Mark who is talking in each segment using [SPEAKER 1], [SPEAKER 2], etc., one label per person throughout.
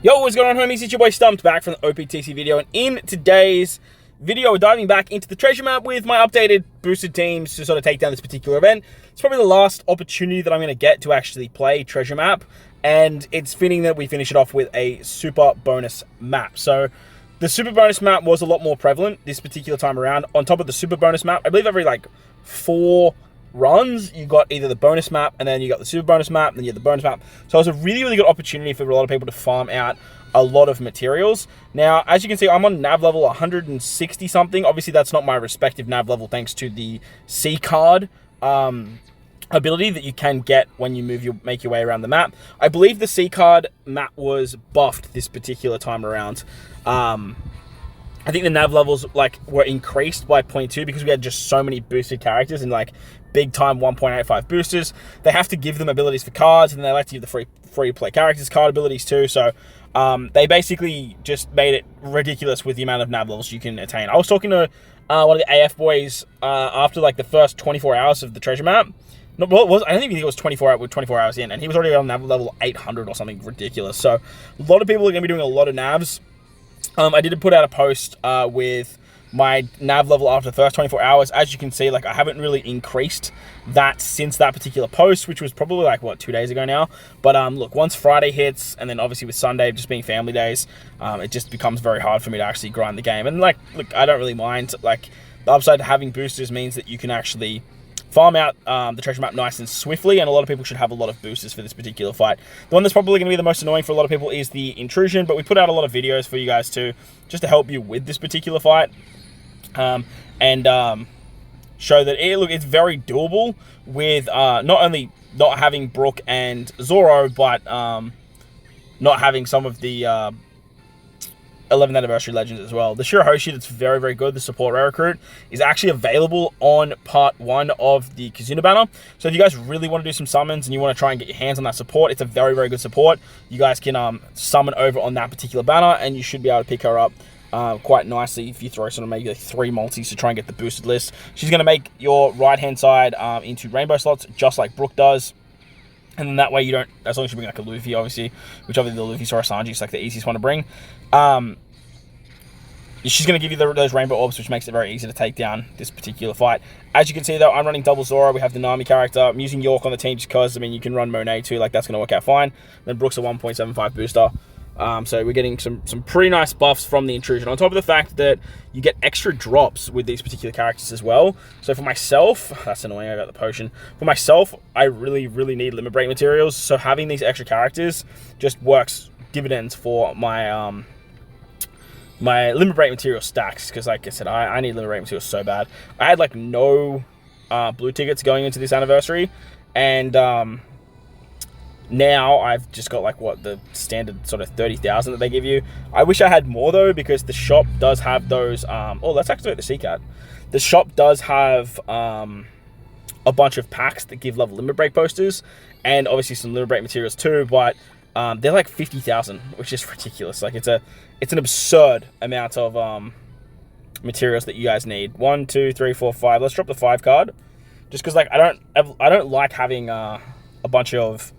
[SPEAKER 1] Yo, what's going on, homies? It's your boy Stumped back from the OPTC video, and in today's video, we're diving back into the treasure map with my updated boosted teams to sort of take down this particular event. It's probably the last opportunity that I'm going to get to actually play treasure map, and it's fitting that we finish it off with a super bonus map. So the super bonus map was a lot more prevalent this particular time around. On top of the super bonus map, I believe every like 4 runs you got either the bonus map, and then you got the super bonus map, and then you had the bonus map. So it was a really good opportunity for a lot of people to farm out a lot of materials. Now, as you can see, I'm on NAV level 160 something. Obviously that's not my respective NAV level thanks to the C card ability that you can get when you make your way around the map. I believe the C card map was buffed this particular time around. I think the NAV levels were increased by 0.2 because we had just so many boosted characters and big time 1.85 boosters. They have to give them abilities for cards, and they like to give the free play characters card abilities too. So they basically just made it ridiculous with the amount of NAV levels you can attain. I was talking to one of the AF boys after the first 24 hours of the treasure map. No, well, I don't even think it was 24 hours in, and he was already on NAV level 800 or something ridiculous. So a lot of people are going to be doing a lot of NAVs. I did put out a post with my NAV level after the first 24 hours. As you can see, I haven't really increased that since that particular post, which was probably 2 days ago now. But look, once Friday hits, and then obviously with Sunday just being family days, it just becomes very hard for me to actually grind the game. And look, I don't really mind. The upside to having boosters means that you can actually farm out the treasure map nice and swiftly, and a lot of people should have a lot of boosters for this particular fight. The one that's probably going to be the most annoying for a lot of people is the intrusion, but we put out a lot of videos for you guys too, just to help you with this particular fight, and show that it's very doable with not only not having Brook and Zoro, but not having some of the 11th anniversary legends as well. The Shirahoshi that's very good, the support rare recruit, is actually available on part 1 of the Kizuna banner. So if you guys really want to do some summons and you want to try and get your hands on that support, it's a very good support. You guys can summon over on that particular banner, and you should be able to pick her up quite nicely if you throw sort of maybe 3 multis to try and get the boosted list. She's going to make your right hand side into rainbow slots, just like Brook does. And then that way you don't, as long as you bring a Luffy, obviously, which obviously the Luffy Sora Sanji is the easiest one to bring. She's going to give you those rainbow orbs, which makes it very easy to take down this particular fight. As you can see, though, I'm running double Zoro. We have the Nami character. I'm using York on the team just because, you can run Monet too. That's going to work out fine. Then Brook's a 1.75 booster. So we're getting some pretty nice buffs from the intrusion, on top of the fact that you get extra drops with these particular characters as well. So for myself, that's annoying, I got the potion. For myself, I really need limit break materials, so having these extra characters just works dividends for my my limit break material stacks, because like I said, I need limit break materials so bad. I had no blue tickets going into this anniversary, and now I've just got the standard sort of 30,000 that they give you. I wish I had more though, because the shop does have those oh, let's activate the C-Cat. The shop does have a bunch of packs that give level limit break posters, and obviously some limit break materials too, but they're 50,000, which is ridiculous. It's an absurd amount of materials that you guys need. 1, 2, 3, 4, 5. Let's drop the 5 card, just because I don't like having a bunch of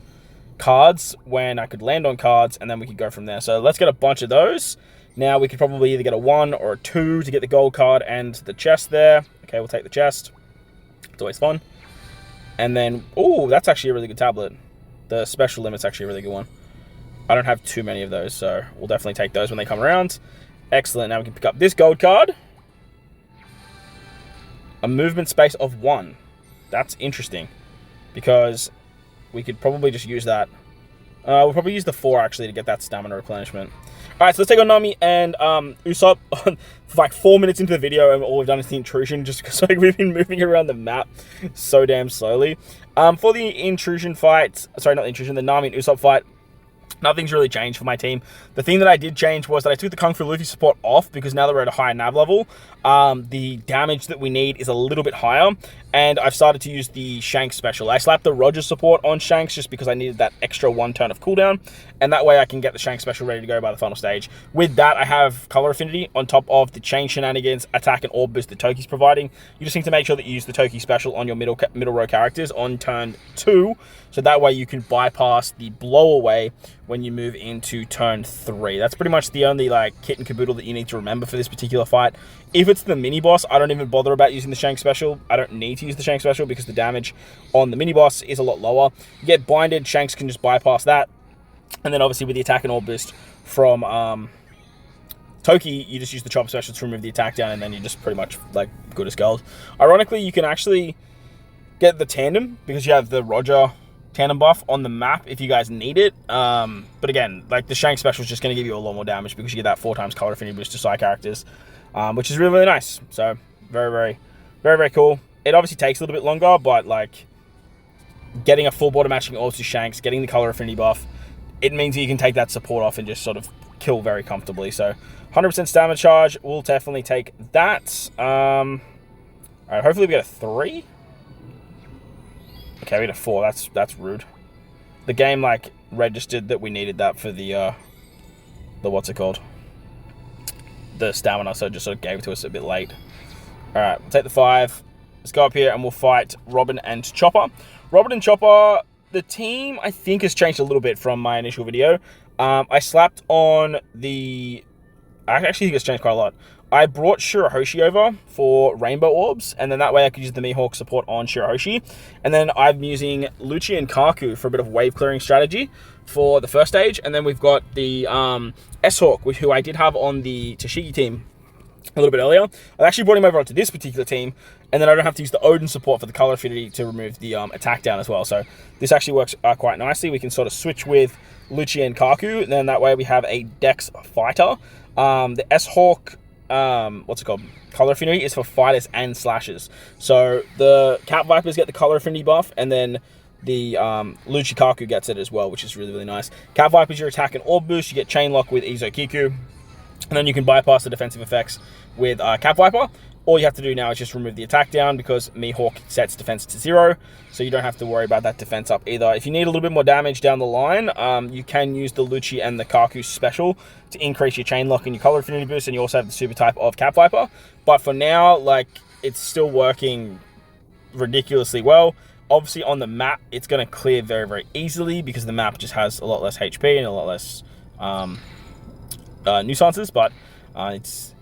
[SPEAKER 1] cards when I could land on cards, and then we could go from there. So let's get a bunch of those. Now we could probably either get a 1 or a 2 to get the gold card and the chest there. Okay, we'll take the chest. It's always fun. And then, oh, that's actually a really good tablet. The special limit's actually a really good one. I don't have too many of those, so we'll definitely take those when they come around. Excellent. Now we can pick up this gold card. A movement space of 1. That's interesting, because we could probably just use that. We'll probably use the 4 actually to get that stamina replenishment. Alright, so let's take on Nami and Usopp for 4 minutes into the video, and all we've done is the intrusion, just because we've been moving around the map so damn slowly. For the intrusion fight, sorry, not the intrusion, the Nami and Usopp fight, nothing's really changed for my team. The thing that I did change was that I took the Kung Fu Luffy support off, because now that we're at a higher NAV level, the damage that we need is a little bit higher, and I've started to use the Shanks special. I slapped the Roger support on Shanks just because I needed that extra 1 turn of cooldown, and that way I can get the Shanks special ready to go by the final stage. With that, I have color affinity on top of the chain shenanigans, attack, and orb boost that Toki's providing. You just need to make sure that you use the Toki special on your middle row characters on turn 2, so that way you can bypass the blow away when you move into turn 3. That's pretty much the only like kit and caboodle that you need to remember for this particular fight. If it's the mini boss, I don't even bother about using the Shank special. I don't need to use the Shank special because the damage on the mini boss is a lot lower. You get binded, Shanks can just bypass that. And then obviously with the attack and all boost from Toki, you just use the chop special to remove the attack down, and then you're just pretty much like good as gold. Ironically, you can actually get the tandem because you have the Roger tandem buff on the map if you guys need it. But again, like the Shank special is just going to give you a lot more damage because you get that 4 times color affinity boost to side characters, which is really, really nice. So very, very, very, very cool. It obviously takes a little bit longer, but like getting a full border matching all to Shanks, getting the color affinity buff, it means that you can take that support off and just sort of kill very comfortably. So 100% stamina charge, we'll definitely take that. Alright, hopefully we get a 3. Okay, we get a 4. That's rude. The game like registered that we needed that for the what's it called? The stamina, so it just sort of gave it to us a bit late. Alright, we'll take the 5. Let's go up here and we'll fight Robin and Chopper. Robin and Chopper, the team I think has changed a little bit from my initial video. I slapped on the... I actually think it's changed quite a lot. I brought Shirahoshi over for Rainbow Orbs, and then that way I could use the Mihawk support on Shirahoshi. And then I'm using Lucci and Kaku for a bit of wave clearing strategy for the first stage. And then we've got the S-Hawk, who I did have on the Tashigi team a little bit earlier. I actually brought him over onto this particular team, and then I don't have to use the Odin support for the color affinity to remove the attack down as well. So this actually works quite nicely. We can sort of switch with Lucci and Kaku, and then that way we have a Dex fighter. The S-Hawk, what's it called? Color affinity is for fighters and slashers. So the Cat Vipers get the color affinity buff, and then the Lucci Kaku gets it as well, which is really, really nice. Cat Vipers, your attack and orb boost. You get chain lock with Izo Kiku. And then you can bypass the defensive effects with Cat Viper. All you have to do now is just remove the attack down because Mihawk sets defense to 0. So you don't have to worry about that defense up either. If you need a little bit more damage down the line, you can use the Lucci and the Kaku special to increase your chain lock and your color affinity boost. And you also have the super type of Cat Viper. But for now, like, it's still working ridiculously well. Obviously on the map, it's going to clear very, very easily because the map just has a lot less HP and a lot less... nuisances, but it's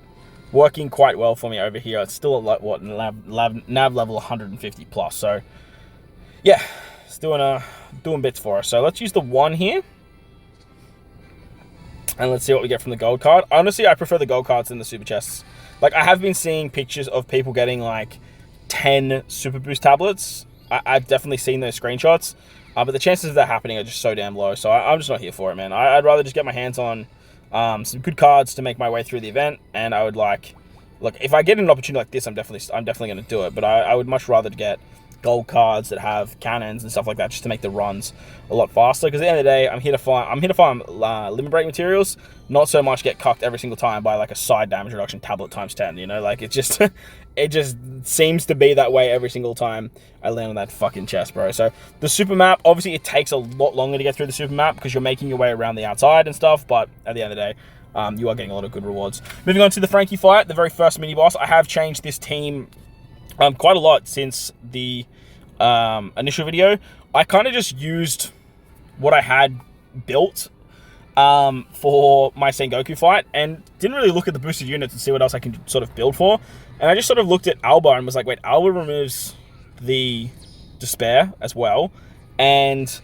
[SPEAKER 1] working quite well for me over here. It's still at like what NAV level 150 plus, so yeah, it's doing bits for us. So let's use the 1 here and let's see what we get from the gold card. Honestly, I prefer the gold cards than the super chests. Like, I have been seeing pictures of people getting like 10 super boost tablets. I've definitely seen those screenshots, but the chances of that happening are just so damn low. So I'm just not here for it, man. I'd rather just get my hands on some good cards to make my way through the event, and I would like, look, if I get an opportunity like this, I'm definitely going to do it. But I would much rather get gold cards that have cannons and stuff like that just to make the runs a lot faster. Because at the end of the day, I'm here to farm limit break materials, not so much get cucked every single time by like a side damage reduction tablet times 10. You know, like it just it just seems to be that way every single time I land on that fucking chest, bro. So the super map, obviously it takes a lot longer to get through the super map because you're making your way around the outside and stuff. But at the end of the day, you are getting a lot of good rewards. Moving on to the Frankie fight, the very first mini boss. I have changed this team quite a lot since the initial video. I kind of just used what I had built for my Sengoku fight and didn't really look at the boosted units and see what else I can sort of build for. And I just sort of looked at Alba and was like, wait, Alba removes the Despair as well, and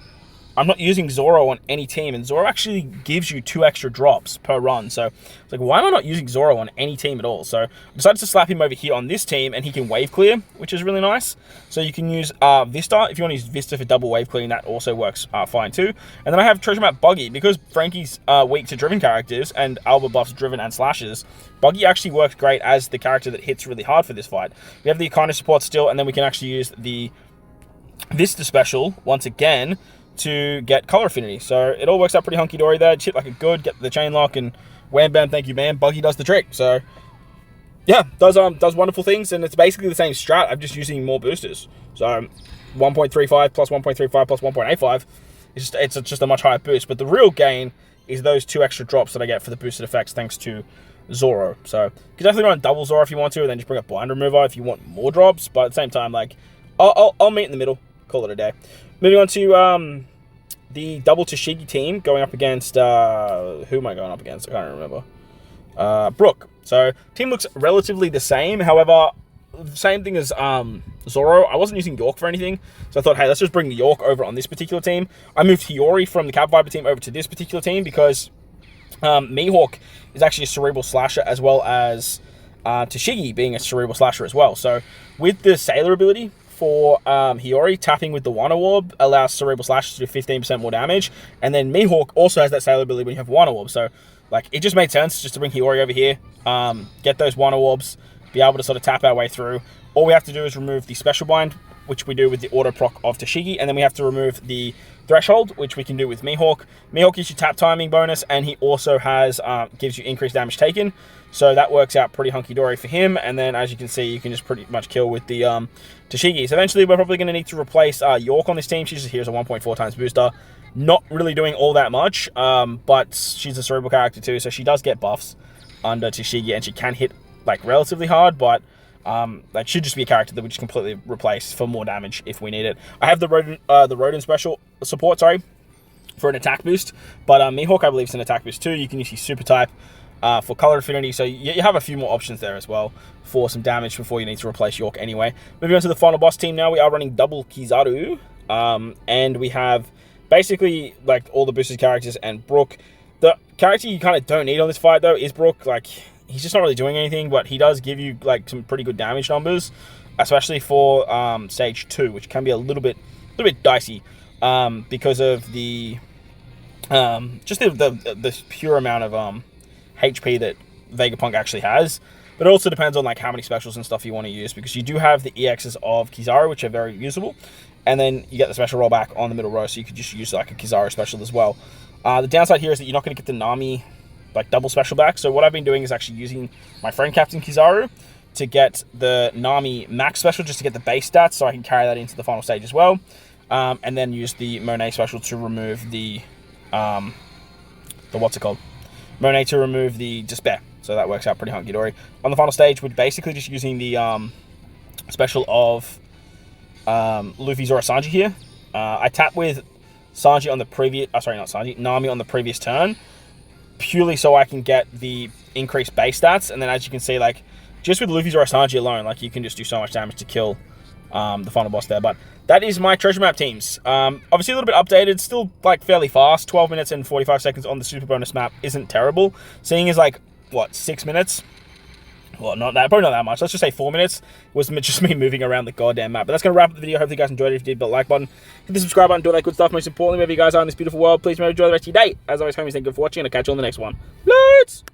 [SPEAKER 1] I'm not using Zoro on any team, and Zoro actually gives you 2 extra drops per run. So it's like, why am I not using Zoro on any team at all? So I decided to slap him over here on this team, and he can wave clear, which is really nice. So you can use Vista. If you want to use Vista for double wave clearing, that also works fine too. And then I have Treasure Map Buggy. Because Frankie's weak to driven characters, and Alba buffs driven and slashes, Buggy actually works great as the character that hits really hard for this fight. We have the Akane support still, and then we can actually use the Vista special once again to get color affinity. So it all works out pretty hunky-dory there. Chip like a good, get the chain lock, and wham bam, thank you man, Buggy does the trick. So yeah, does wonderful things, and it's basically the same strat. I'm just using more boosters. So 1.35 plus 1.35 plus 1.85, it's just a much higher boost. But the real gain is those 2 extra drops that I get for the boosted effects thanks to Zoro. So you can definitely run double Zoro if you want to, and then just bring up blind remover if you want more drops. But at the same time, like, I'll meet in the middle, call it a day. Moving on to the double Tashigi team going up against, who am I going up against? I can't remember. Brook. So, team looks relatively the same. However, same thing as Zoro. I wasn't using York for anything, so I thought, hey, let's just bring York over on this particular team. I moved Hiyori from the Cap Viper team over to this particular team because Mihawk is actually a cerebral slasher, as well as Tashigi being a cerebral slasher as well. So with the Sailor ability for Hiyori, tapping with the Wano Orb allows cerebral slashers to do 15% more damage, and then Mihawk also has that Sailor ability when you have Wano Orb. So like, it just made sense just to bring Hiyori over here, get those Wano Orbs, be able to sort of tap our way through. All we have to do is remove the special bind, which we do with the auto proc of Tashigi, and then we have to remove the threshold, which we can do with Mihawk. Mihawk gives you tap timing bonus, and he also has gives you increased damage taken, so that works out pretty hunky-dory for him. And then, as you can see, you can just pretty much kill with the Tashigi. So eventually, we're probably going to need to replace York on this team. She's just here as a 1.4 times booster. Not really doing all that much, but she's a cerebral character too, so she does get buffs under Tashigi, and she can hit like relatively hard, but that should just be a character that we just completely replace for more damage if we need it. I have the Rodin special support, for an attack boost, but Mihawk, I believe, is an attack boost too. You can use his super type for color affinity, so you have a few more options there as well for some damage before you need to replace York anyway. Moving on to the final boss team now, we are running double Kizaru, and we have basically like all the boosted characters and Brook. The character you kind of don't need on this fight though is Brook. Like, he's just not really doing anything, but he does give you like some pretty good damage numbers, especially for stage 2, which can be a little bit dicey because of the just the pure amount of HP that Vegapunk actually has. But it also depends on like how many specials and stuff you want to use, because you do have the EXs of Kizaru, which are very usable, and then you get the special rollback on the middle row, so you could just use like a Kizaru special as well. The downside here is that you're not going to get the Nami like double special back. So what I've been doing is actually using my friend Captain Kizaru to get the Nami max special, just to get the base stats, so I can carry that into the final stage as well, and then use the Monet special to remove the what's it called, Monet to remove the Despair. So that works out pretty hunky-dory. On the final stage, we're basically just using the special of Luffy, Zoro, Sanji here. I tap with Sanji on the previous, sorry, not Sanji, Nami on the previous turn, purely so I can get the increased base stats. And then, as you can see, like, just with Luffy, Zoro, Sanji alone, like, you can just do so much damage to kill the final boss there. But that is my treasure map teams. Obviously a little bit updated, still like fairly fast. 12 minutes and 45 seconds on the super bonus map isn't terrible. Seeing as like, what, 6 minutes? Well, not that, probably not that much. Let's just say 4 minutes was just me moving around the goddamn map. But that's going to wrap up the video. Hopefully you guys enjoyed it. If you did, hit the like button, hit the subscribe button, do all that good stuff. Most importantly, wherever you guys are in this beautiful world, please enjoy the rest of your day. As always, homies, thank you for watching, and I'll catch you on the next one. Let's